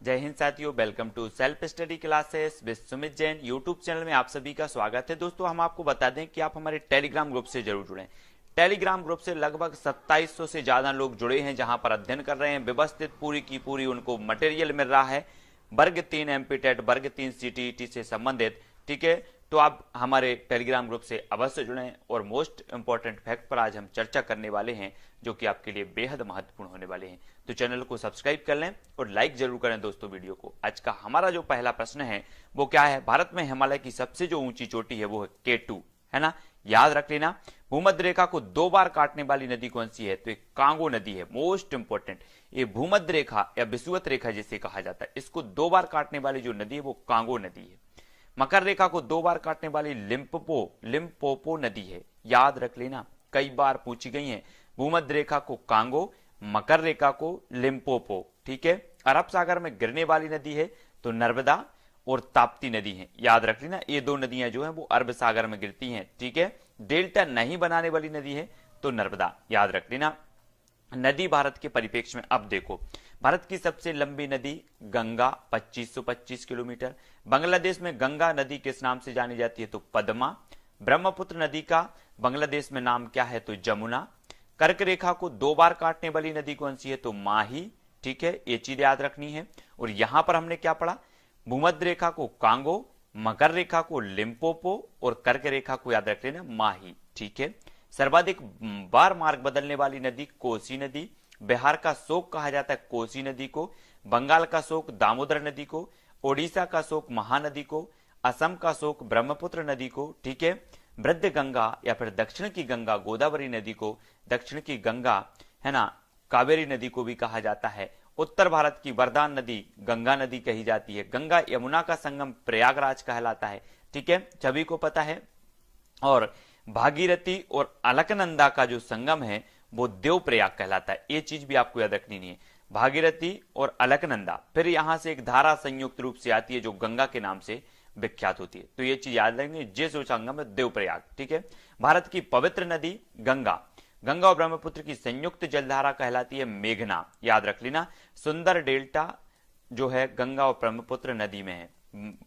जय हिंद साथियों, welcome to self study classes with Sumit Jain YouTube channel में आप सभी का स्वागत है। दोस्तों, हम आपको बता दें कि आप हमारे टेलीग्राम ग्रुप से जरूर जुड़ें। टेलीग्राम ग्रुप से लगभग 2700 से ज्यादा लोग जुड़े हैं, जहां पर अध्ययन कर रहे हैं। व्यवस्थित पूरी की पूरी उनको मटेरियल मिल रहा है, वर्ग 3 एमपीटेट, वर्ग 3 सीटीईटी से संबंधित। ठीक है, तो आप हमारे टेलीग्राम ग्रुप से अवश्य जुड़ें। और मोस्ट इंपॉर्टेंट फैक्ट पर आज हम चर्चा करने वाले हैं, जो कि आपके लिए बेहद महत्वपूर्ण होने वाले हैं। तो चैनल को सब्सक्राइब कर लें और लाइक जरूर करें दोस्तों वीडियो को। आज का हमारा जो पहला प्रश्न है वो क्या है? भारत में हिमालय की सबसे जो ऊंची चोटी है वो है K2, है ना, याद रख लेना। भूमध्य रेखा को 2 बार काटने वाली नदी कौन सी है? तो एक कांगो नदी है। मोस्ट इंपॉर्टेंट, ये भूमध्य रेखा या विषुवत रेखा जिसे कहा जाता है, इसको 2 बार काटने वाली जो नदी है वो कांगो नदी है। मकर रेखा को 2 बार काटने वाली लिम्पोपो नदी है, याद रख लेना, कई बार पूछी गई है। भूमध्य रेखा को कांगो, मकर रेखा को लिम्पोपो। ठीक है, अरब सागर में गिरने वाली नदी है तो नर्मदा और ताप्ती नदी है, याद रख लेना। ये 2 नदियां जो है वो अरब सागर में गिरती हैं। ठीक है, डेल्टा नहीं बनाने वाली नदी है तो नर्मदा, याद रख लेना। नदी भारत के परिप्रेक्ष्य में अब देखो, भारत की सबसे लंबी नदी गंगा 2525 किलोमीटर। बांग्लादेश में गंगा नदी किस नाम से जानी जाती है? तो पद्मा। ब्रह्मपुत्र नदी का बांग्लादेश में नाम क्या है? तो जमुना। कर्क रेखा को 2 बार काटने वाली नदी कौन सी है? तो माही। ठीक है, ये चीज याद रखनी है। और यहां पर हमने क्या पढ़ा? भूमध्य रेखा को कांगो, मकर रेखा को लिम्पोपो और कर्क रेखा को याद रख लेना माही। ठीक है, सर्वाधिक बार मार्ग बदलने वाली नदी कोसी नदी। बिहार का शोक कहा जाता है कोसी नदी को, बंगाल का शोक दामोदर नदी को, ओडिशा का शोक महानदी को, असम का शोक ब्रह्मपुत्र नदी को। ठीक है, वृद्ध गंगा या फिर दक्षिण की गंगा गोदावरी नदी को, दक्षिण की गंगा है ना कावेरी नदी को भी कहा जाता है। उत्तर भारत की वरदान नदी गंगा नदी कही जाती है। गंगा यमुना का संगम प्रयागराज कहलाता है। ठीक है, सभी को पता है। और भागीरथी और अलकनंदा का जो संगम है वो देवप्रयाग कहलाता है। ये चीज भी आपको याद रखनी नहीं है, भागीरथी और अलकनंदा। फिर यहां से एक धारा संयुक्त रूप से आती है जो गंगा के नाम से विख्यात होती है, तो ये चीज याद रखनी है। जे संगम है देवप्रयाग। ठीक है, भारत की पवित्र नदी गंगा, गंगा और ब्रह्मपुत्र की संयुक्त जलधारा कहलाती है मेघना, याद रख लेना। सुंदर डेल्टा जो है गंगा और ब्रह्मपुत्र नदी में है,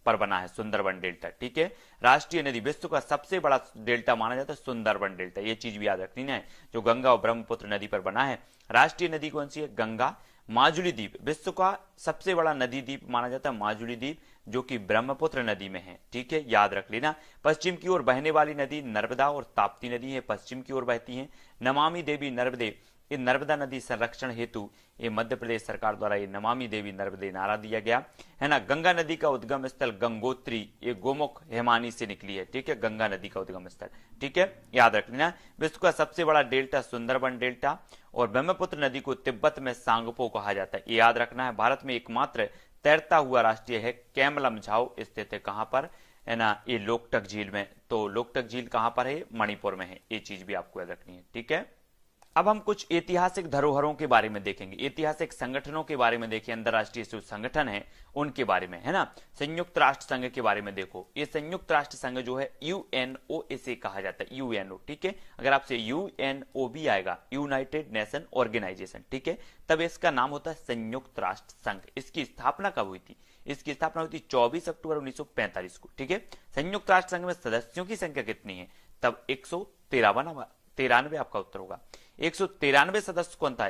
पर बना है सुंदरबन डेल्टा। ठीक है, राष्ट्रीय नदी विश्व का सबसे बड़ा डेल्टा माना जाता है सुंदरबन डेल्टा, ये चीज भी याद रखनी है, जो गंगा और ब्रह्मपुत्र नदी पर बना है। राष्ट्रीय नदी कौन सी है? गंगा। माजुली द्वीप विश्व का सबसे बड़ा नदी द्वीप माना जाता है माजुली द्वीप, जो कि ब्रह्मपुत्र नदी में है। ठीक है, याद रख लेना। पश्चिम की ओर बहने वाली नदी नर्मदा और ताप्ती नदी है, पश्चिम की ओर बहती है। नमामि देवी नर्मदे, ये नर्मदा नदी संरक्षण हेतु ये मध्य प्रदेश सरकार द्वारा ये नमामि देवी नर्मदे नारा दिया गया है ना। गंगा नदी का उद्गम स्थल गंगोत्री, ये गोमुख हेमानी से निकली है। ठीक है, गंगा नदी का उद्गम स्थल। ठीक है, याद रख लेना। विश्व का सबसे बड़ा डेल्टा सुंदरबन डेल्टा, और ब्रह्मपुत्र नदी को तिब्बत में सांगपो कहा जाता है, ये याद रखना है। भारत में एकमात्र तैरता हुआ राष्ट्रीय है केमलमझाओ, स्थित है कहां पर? है ना, ये लोकटक झील में। तो लोकटक झील कहां पर है? मणिपुर में है, ये चीज भी आपको याद रखनी है। ठीक है, अब हम कुछ ऐतिहासिक धरोहरों के बारे में देखेंगे, ऐतिहासिक संगठनों के बारे में देखें, अंतरराष्ट्रीय जो संगठन है उनके बारे में, है ना। संयुक्त राष्ट्र संघ के बारे में देखो, ये संयुक्त राष्ट्र संघ जो है यूएनओ इसे कहा जाता है, यूएनओ। ठीक है, अगर आपसे यूएनओ भी आएगा, यूनाइटेड नेशन ऑर्गेनाइजेशन, ठीक है, तब इसका नाम होता है संयुक्त राष्ट्र संघ। इसकी स्थापना कब हुई थी? इसकी स्थापना हुई थी 24 अक्टूबर 1945 को। ठीक है, संयुक्त राष्ट्र संघ में सदस्यों की संख्या कितनी है? तब 193 आपका उत्तर होगा। 193 सदस्य कौन था?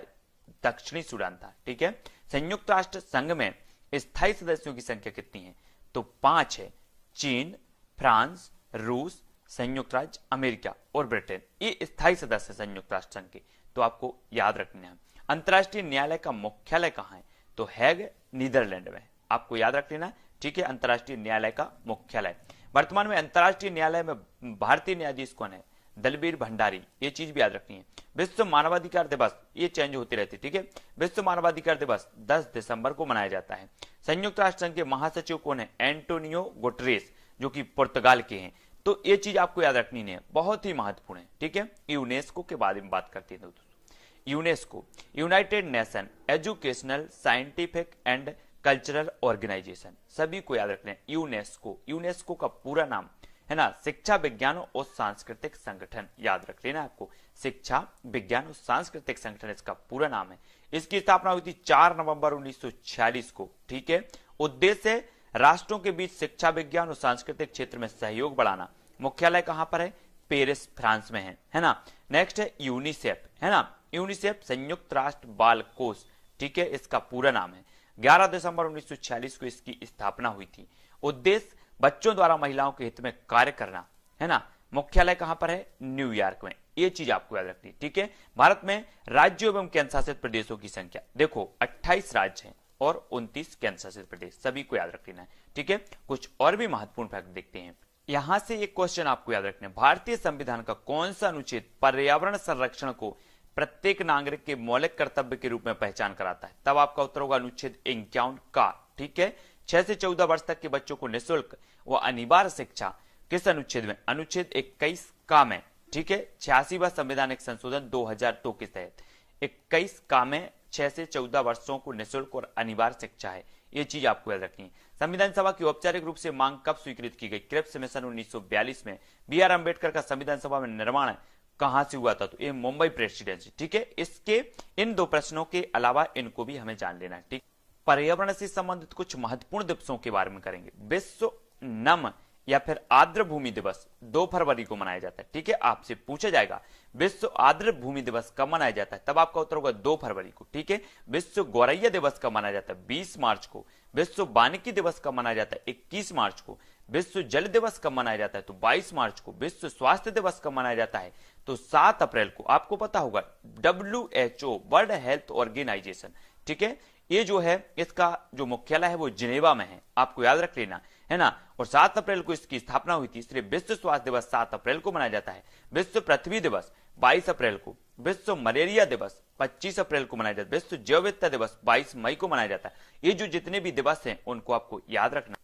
दक्षिणी सूडान था। ठीक है, संयुक्त राष्ट्र संघ में स्थायी सदस्यों की संख्या कितनी है? तो 5 है। चीन, फ्रांस, रूस, संयुक्त राज्य अमेरिका और ब्रिटेन, ये स्थायी सदस्य संयुक्त राष्ट्र संघ के, तो आपको याद रखना है। अंतरराष्ट्रीय न्यायालय का मुख्यालय कहां है? तो हैग, नीदरलैंड में, आपको याद रख लेना। ठीक है, अंतरराष्ट्रीय न्यायालय का मुख्यालय। वर्तमान में अंतरराष्ट्रीय न्यायालय में भारतीय न्यायाधीश कौन है? दलबीर भंडारी, ये चीज भी याद रखनी है। विश्व मानवाधिकार दिवस, ये चेंज होती रहती है। ठीक है, विश्व मानवाधिकार दिवस 10 दिसंबर को मनाया जाता है। संयुक्त राष्ट्र संघ के महासचिव कौन है? एंटोनियो गुटरेस, जो कि पुर्तगाल के हैं। तो ये चीज आपको याद रखनी है, बहुत ही महत्वपूर्ण है। ठीक है, यूनेस्को के बारे में बात करते हैं दोस्तों। UNESCO, United Nation Educational, Scientific and Cultural Organisation, सभी को याद रखना है। यूनेस्को, यूनेस्को का पूरा नाम है ना, शिक्षा विज्ञान और सांस्कृतिक संगठन, याद रख लेना आपको, शिक्षा विज्ञान और सांस्कृतिक संगठन इसका पूरा नाम है। इसकी स्थापना हुई थी 4 नवंबर 1946 को, ठीक है। उद्देश्य है राष्ट्रों के बीच शिक्षा विज्ञान और सांस्कृतिक क्षेत्र में सहयोग बढ़ाना। मुख्यालय कहां पर है? पेरिस, फ्रांस में है ना। नेक्स्ट है यूनिसेफ, है ना, यूनिसेफ संयुक्त राष्ट्र बाल कोष, ठीक है, इसका पूरा नाम है। 11 दिसंबर 1946 को इसकी स्थापना हुई थी। उद्देश्य बच्चों द्वारा महिलाओं के हित में कार्य करना, है ना। मुख्यालय कहां पर है? न्यूयॉर्क में। ये चीज आपको याद रखनी, ठीक है। भारत में राज्यों एवं केंद्र शासित प्रदेशों की संख्या देखो 28 राज्य हैं और 29 केंद्र शासित प्रदेश, सभी को याद रख लेना है, ठीक है। कुछ और भी महत्वपूर्ण फैक्ट देखते हैं। यहां से एक क्वेश्चन आपको याद रखना है, भारतीय संविधान का कौन सा अनुच्छेद पर्यावरण संरक्षण को प्रत्येक नागरिक के मौलिक कर्तव्य के रूप में पहचान कराता है? तब आपका उत्तर होगा अनुच्छेद 51 का, ठीक है। 6 से 14 वर्ष तक के बच्चों को निःशुल्क व अनिवार्य शिक्षा किस अनुच्छेद में? अनुच्छेद 21 का में, ठीक है। 86वां संवैधानिक संशोधन 2002 के तहत 21 का में 6 से 14 वर्षों को निःशुल्क और अनिवार्य शिक्षा है। ये चीज आपको याद रखनी है। संविधान सभा की औपचारिक रूप से मांग कब स्वीकृत की गई? क्रिप्स मिशन 1942 में। बी आर अम्बेडकर का संविधान सभा में निर्माण कहां से हुआ था? तो ये मुंबई प्रेसिडेंसी, ठीक है। इसके इन दो प्रश्नों के अलावा इनको भी हमें जान लेना है, ठीक। पर्यावरण से संबंधित कुछ महत्वपूर्ण दिवसों के बारे में करेंगे। विश्व नम या फिर आर्द्र भूमि दिवस 2 फरवरी को मनाया जाता है, ठीक है। आपसे पूछा जाएगा विश्व आर्द्र भूमि दिवस कब मनाया जाता है? तब आपका उत्तर होगा 2 फरवरी को, ठीक है। विश्व गौरैया दिवस कब मनाया जाता है? 20 मार्च को। विश्व वानिकी दिवस कब मनाया जाता है? 21 मार्च को। विश्व जल दिवस कब मनाया जाता है? तो 22 मार्च को। विश्व स्वास्थ्य दिवस कब मनाया जाता है? तो 7 अप्रैल को। आपको पता होगा WHO, वर्ल्ड हेल्थ ऑर्गेनाइजेशन, ठीक है, ये जो है इसका जो मुख्यालय है वो जिनेवा में है, आपको याद रख लेना, है ना। और 7 अप्रैल को इसकी स्थापना हुई थी, इसलिए विश्व स्वास्थ्य दिवस 7 अप्रैल को मनाया जाता है। विश्व पृथ्वी दिवस 22 अप्रैल को। विश्व मलेरिया दिवस 25 अप्रैल को मनाया जाता है। विश्व जैव विविधता दिवस 22 मई को मनाया जाता है। ये जो जितने भी दिवस हैं उनको आपको याद रखना।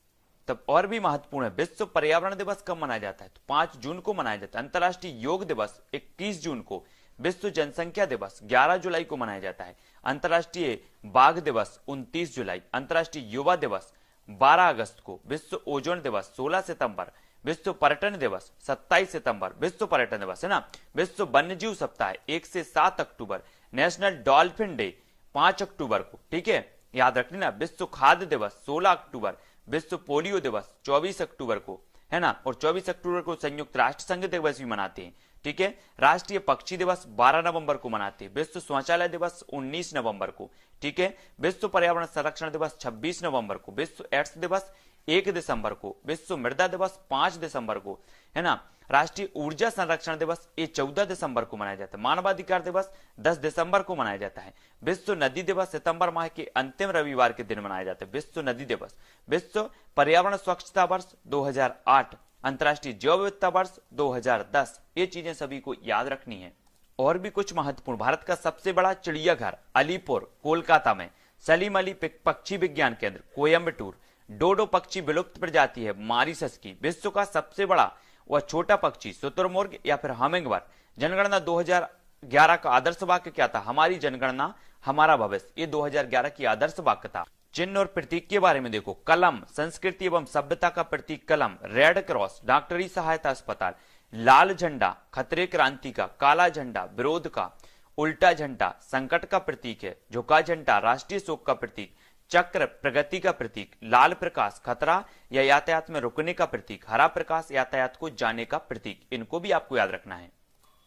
तब और भी महत्वपूर्ण है, विश्व पर्यावरण दिवस कब मनाया जाता है? तो 5 जून को मनाया जाता है। अंतर्राष्ट्रीय योग दिवस 21 जून को। विश्व जनसंख्या दिवस 11 जुलाई को मनाया जाता है। अंतर्राष्ट्रीय बाघ दिवस 29 जुलाई। अंतर्राष्ट्रीय युवा दिवस 12 अगस्त को। विश्व ओजोन दिवस 16 सितंबर। विश्व पर्यटन दिवस 27 सितंबर, विश्व पर्यटन दिवस, है ना। विश्व वन्यजीव सप्ताह 1 से 7 अक्टूबर। नेशनल डॉल्फिन डे 5 अक्टूबर को, ठीक है, याद रख लेना। विश्व खाद्य दिवस 16 अक्टूबर। विश्व पोलियो दिवस 24 अक्टूबर को, है ना। और 24 अक्टूबर को संयुक्त राष्ट्र संघ दिवस भी मनाते हैं, ठीक है। राष्ट्रीय पक्षी दिवस 12 नवंबर को मनाते हैं। विश्व शौचालय दिवस 19 नवंबर को, ठीक है। विश्व पर्यावरण संरक्षण दिवस 26 नवंबर को। विश्व एड्स दिवस 1 दिसंबर को। विश्व मृदा दिवस 5 दिसंबर को, है ना। राष्ट्रीय ऊर्जा संरक्षण दिवस ये 14 दिसंबर को मनाया जाता है। मानवाधिकार दिवस 10 दिसंबर को मनाया जाता है। विश्व नदी दिवस सितंबर माह के अंतिम रविवार के दिन मनाया जाता है, विश्व नदी दिवस। विश्व पर्यावरण स्वच्छता वर्ष 2008। अंतर्राष्ट्रीय जैव विविधता वर्ष 2010। ये चीजें सभी को याद रखनी है। और भी कुछ महत्वपूर्ण, भारत का सबसे बड़ा चिड़ियाघर अलीपुर कोलकाता में। सलीम अली पक्षी विज्ञान केंद्र कोयम्बटूर। डोडो पक्षी विलुप्त प्रजाति है मॉरिशस की। विश्व का सबसे बड़ा व छोटा पक्षी शुतुरमुर्ग या फिर हमिंगबर्ड। जनगणना 2011 का आदर्श वाक्य क्या था? हमारी जनगणना हमारा भविष्य। ये 2011 की आदर्श वाक्य था। चिन्ह और प्रतीक के बारे में देखो, कलम संस्कृति एवं सभ्यता का प्रतीक कलम। रेड क्रॉस डॉक्टरी सहायता अस्पताल। लाल झंडा खतरे क्रांति का। काला झंडा विरोध का। उल्टा झंडा संकट का प्रतीक है। झुका झंडा राष्ट्रीय शोक का प्रतीक। चक्र प्रगति का प्रतीक। लाल प्रकाश खतरा या यातायात में रुकने का प्रतीक। हरा प्रकाश यातायात को जाने का प्रतीक। इनको भी आपको याद रखना है।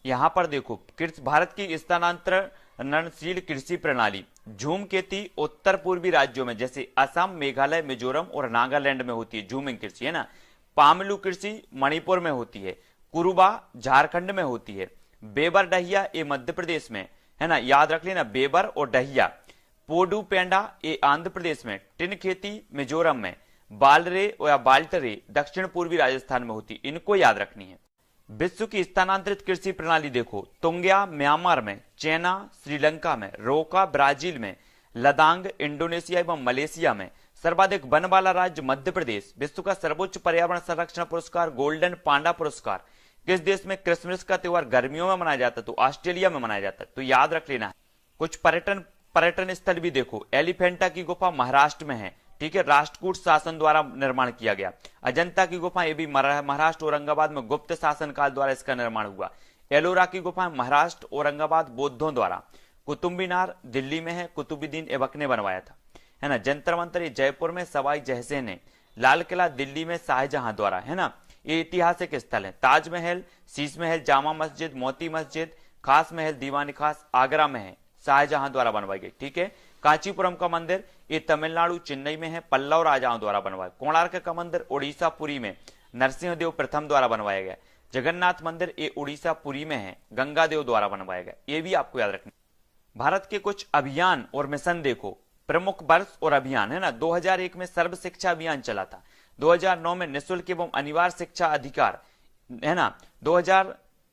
यहां पर देखो, भारत की स्थानांतरणशील कृषि प्रणाली झूमकेती उत्तर पूर्वी राज्यों में जैसे असम, मेघालय, मिजोरम और नागालैंड में होती है झूमिंग कृषि, है ना। पामलू कृषि मणिपुर में होती है। कुरुबा झारखंड में होती है। बेबर डहिया ये मध्य प्रदेश में, है ना, याद रख लेना, बेबर और डहिया। पोडू पेंडा ये आंध्र प्रदेश में। टिन खेती मिजोरम में। बालरे या बाल्टरे दक्षिण पूर्वी राजस्थान में होती, इनको याद रखनी है। विश्व की स्थानांतरित कृषि प्रणाली देखो, तुंग्या म्यांमार में। चैना श्रीलंका में। रोका ब्राजील में। लदांग इंडोनेशिया एवं मलेशिया में। सर्वाधिक वन वाला राज्य मध्य प्रदेश। विश्व का सर्वोच्च पर्यावरण संरक्षण पुरस्कार गोल्डन पांडा पुरस्कार किस देश में क्रिसमस का त्योहार गर्मियों में मनाया जाता है? तो ऑस्ट्रेलिया में मनाया जाता है, तो याद रख लेना है। कुछ पर्यटन स्थल भी देखो, एलिफेंटा की गुफा महाराष्ट्र में है, ठीक है, राष्ट्रकूट शासन द्वारा निर्माण किया गया। अजंता की गुफा ये भी महाराष्ट्र औरंगाबाद में गुप्त शासन काल द्वारा इसका निर्माण हुआ। एलोरा की गुफा महाराष्ट्र औरंगाबाद बौद्धों द्वारा। कुतुब मीनार दिल्ली में है, कुतुबुद्दीन ऐबक ने बनवाया था, है ना। जंतर मंतर ये जयपुर में सवाई जयसिंह ने। लाल किला दिल्ली में शाहजहां द्वारा, है ना। ये ऐतिहासिक स्थल है। ताजमहल, शीश महल, जामा मस्जिद, मोती मस्जिद, खास महल, दीवानी खास आगरा में है, शाहजहां द्वारा बनवाई गई। ठीक है, कांचीपुरम का मंदिर ये तमिलनाडु चेन्नई में है, पल्लव राजाओं द्वारा बनवाया। कोणार्क का मंदिर उड़ीसा पुरी में नरसिंहदेव प्रथम द्वारा बनवाया गया। जगन्नाथ मंदिर ये उड़ीसा पुरी में है, गंगादेव द्वारा बनवाया गया। ये भी आपको याद रखना। भारत के कुछ अभियान और मिशन देखो, प्रमुख वर्ष और अभियान, है ना। 2001 में सर्व शिक्षा अभियान चला था। 2009 में निःशुल्क एवं अनिवार्य शिक्षा अधिकार, है ना,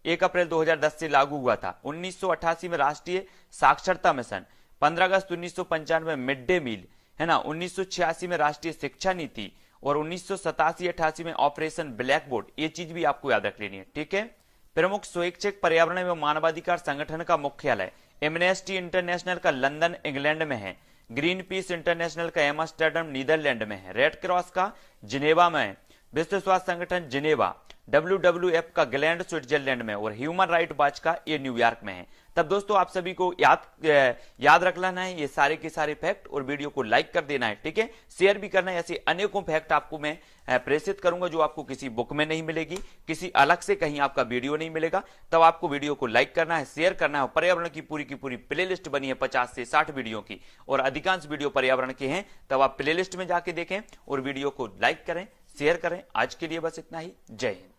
1 अप्रैल 2010 से लागू हुआ था। 1988 में राष्ट्रीय साक्षरता मिशन, 15 अगस्त 1995 में मिड डे मील, है ना। 1986 में राष्ट्रीय शिक्षा नीति और 1987-88 में ऑपरेशन ब्लैक बोर्ड। ये चीज भी आपको याद रख लेनी है। ठीक है, प्रमुख स्वैच्छिक पर्यावरण एवं मानवाधिकार संगठन का मुख्यालय एमनेस्टी इंटरनेशनल का लंदन इंग्लैंड में है। ग्रीन पीस इंटरनेशनल का एम्स्टर्डम नीदरलैंड में है। रेड क्रॉस का जिनेवा में है। विश्व स्वास्थ्य संगठन जिनेवा, WWF का ग्लैंड स्विट्जरलैंड में और ह्यूमन राइट वॉच का ये न्यूयॉर्क में है। तब दोस्तों आप सभी को याद रख लेना है ये सारे के सारे फैक्ट और वीडियो को लाइक कर देना है। ठीक है, शेयर भी करना है। ऐसे अनेकों फैक्ट आपको मैं प्रेषित करूंगा जो आपको किसी बुक में नहीं मिलेगी, किसी अलग से कहीं आपका वीडियो नहीं मिलेगा। तब आपको वीडियो को लाइक करना है, शेयर करना है। पर्यावरण की पूरी प्लेलिस्ट बनी है 50 से 60 वीडियो की और अधिकांश वीडियो पर्यावरण के हैं। तब आप प्लेलिस्ट में जाके देखें और वीडियो को लाइक करें, शेयर करें। आज के लिए बस इतना ही। जय हिंद।